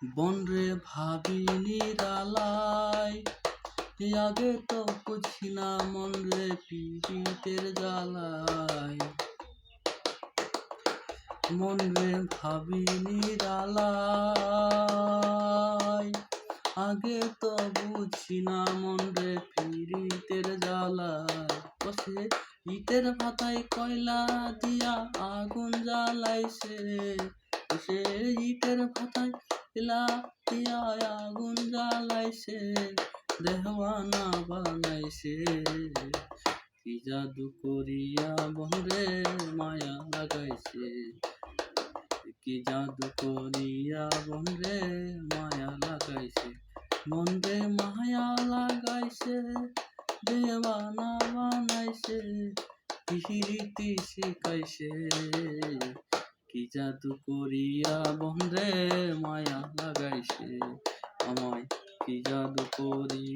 বনরে ভাবি নিরালায়, আগে তো বুঝি না মন রে পীড়িতের জ্বালায়। মন রে ভাবি নিরালায়, আগে তো বুঝি না মন রে পীড়িতের জ্বালায়। বসে ইটের ভাতায় কয়লা দিয়া আগুন জ্বালাইছে, সে ইটের ভাতায় কয়লা দিয়া আগুন জ্বালাইছে, দেওয়ানা বানাইছে। কি জাদু করিয়া বনরে মায়া লাগাইছে, কি জাদু করিয়া বনরে মায়া লাগাইছে। মনরে মায়া লাগাইছে, দেওয়ানা বানাইছে, পিরিতি শিখাইছে। কি জাদু করিয়া বনরে মায়া লাগাইছে আমায়, কি জাদু করিয়া